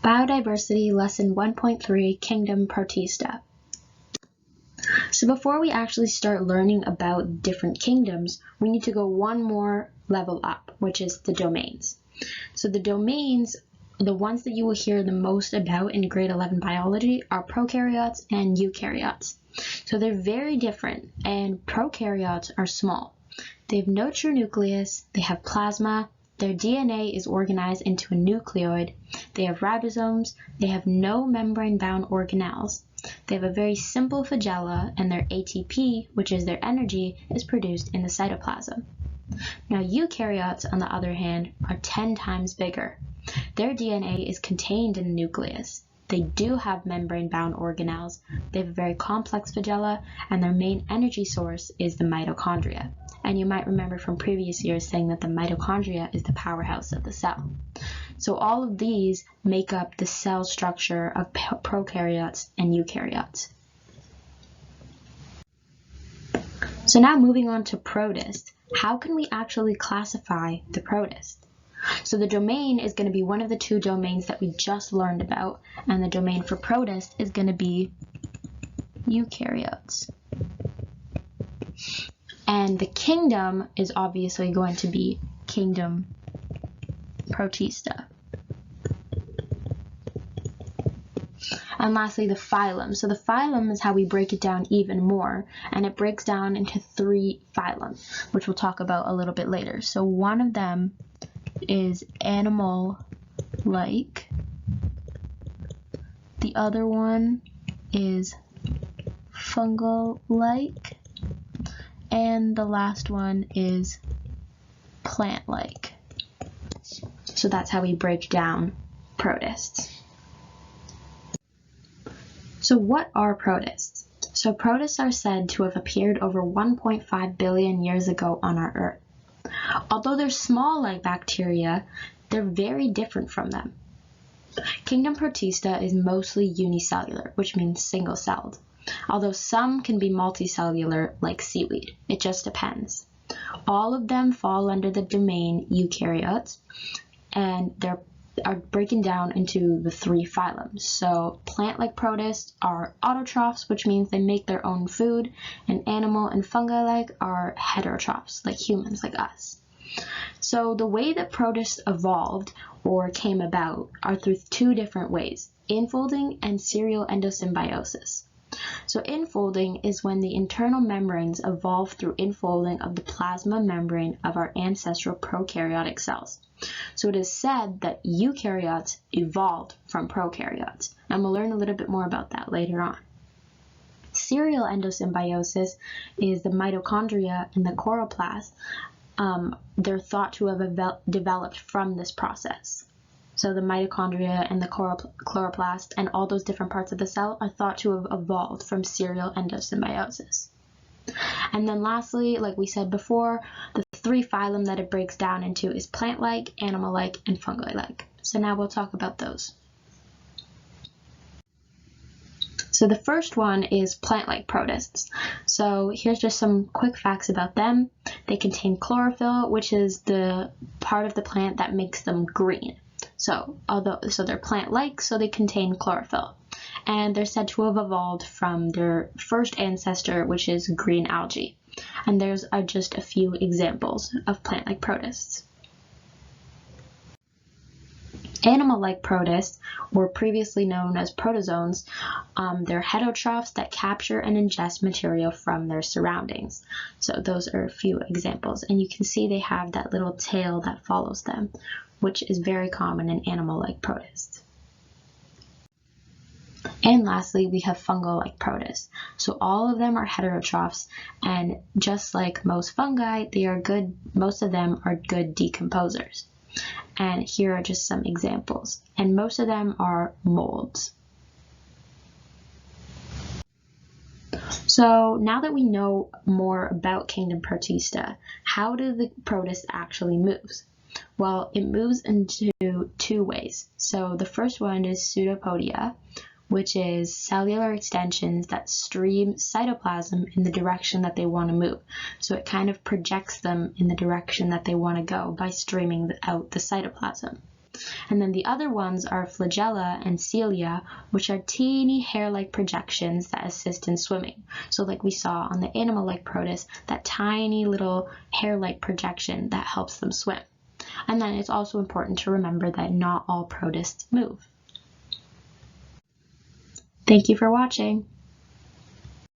Biodiversity Lesson 1.3 Kingdom Protista. So before we actually start learning about different kingdoms, we need to go one more level up, which is the domains. So the domains, the ones that you will hear the most about in grade 11 biology, are prokaryotes and eukaryotes. So they're very different, and prokaryotes are small. They have no true nucleus, they have plasma, their DNA is organized into a nucleoid, they have ribosomes, they have no membrane-bound organelles, they have a very simple flagella, and their ATP, which is their energy, is produced in the cytoplasm. Now eukaryotes, on the other hand, are 10 times bigger. Their DNA is contained in the nucleus. They do have membrane-bound organelles, they have a very complex flagella, and their main energy source is the mitochondria. And you might remember from previous years saying that the mitochondria is the powerhouse of the cell. So all of these make up the cell structure of prokaryotes and eukaryotes. So now moving on to protists, how can we actually classify the protist? So the domain is going to be one of the two domains that we just learned about, and the domain for protist is going to be eukaryotes. And the kingdom is obviously going to be kingdom Protista. And lastly, the phylum. So the phylum is how we break it down even more, and it breaks down into 3 phylum, which we'll talk about a little bit later. So one of them is animal-like, the other one is fungal-like, and the last one is plant-like. So that's how we break down protists. So what are protists? So protists are said to have appeared over 1.5 billion years ago on our Earth. Although they're small like bacteria, they're very different from them. Kingdom Protista is mostly unicellular, which means single-celled, although some can be multicellular like seaweed. It just depends. All of them fall under the domain eukaryotes, and they're breaking down into the 3 phylums. So plant-like protists are autotrophs, which means they make their own food, and animal and fungi-like are heterotrophs, like humans, like us. So the way that protists evolved or came about are through 2 different ways, infolding and serial endosymbiosis. So infolding is when the internal membranes evolve through infolding of the plasma membrane of our ancestral prokaryotic cells. So it is said that eukaryotes evolved from prokaryotes, and we'll learn a little bit more about that later on. Serial endosymbiosis is the mitochondria and the chloroplast. They're thought to have developed from this process. So the mitochondria and the chloroplast and all those different parts of the cell are thought to have evolved from serial endosymbiosis. And then lastly, like we said before, the 3 phylum that it breaks down into is plant-like, animal-like, and fungi-like. So now we'll talk about those. So the first one is plant-like protists. So here's just some quick facts about them. They contain chlorophyll, which is the part of the plant that makes them green. So they're plant-like, so they contain chlorophyll. And they're said to have evolved from their first ancestor, which is green algae. And there's just a few examples of plant-like protists. Animal-like protists, or previously known as protozoans, they're heterotrophs that capture and ingest material from their surroundings. So those are a few examples. And you can see they have that little tail that follows them, which is very common in animal-like protists. And lastly, we have fungal-like protists. So all of them are heterotrophs, and just like most fungi, most of them are good decomposers. And here are just some examples, and most of them are molds. So now that we know more about Kingdom Protista, how do the protist actually move? Well, it moves into 2 ways. So the first one is pseudopodia, which is cellular extensions that stream cytoplasm in the direction that they want to move. So it kind of projects them in the direction that they want to go by streaming out the cytoplasm. And then the other ones are flagella and cilia, which are teeny hair-like projections that assist in swimming. So like we saw on the animal-like protists, that tiny little hair-like projection that helps them swim. And then it's also important to remember that not all protists move. Thank you for watching.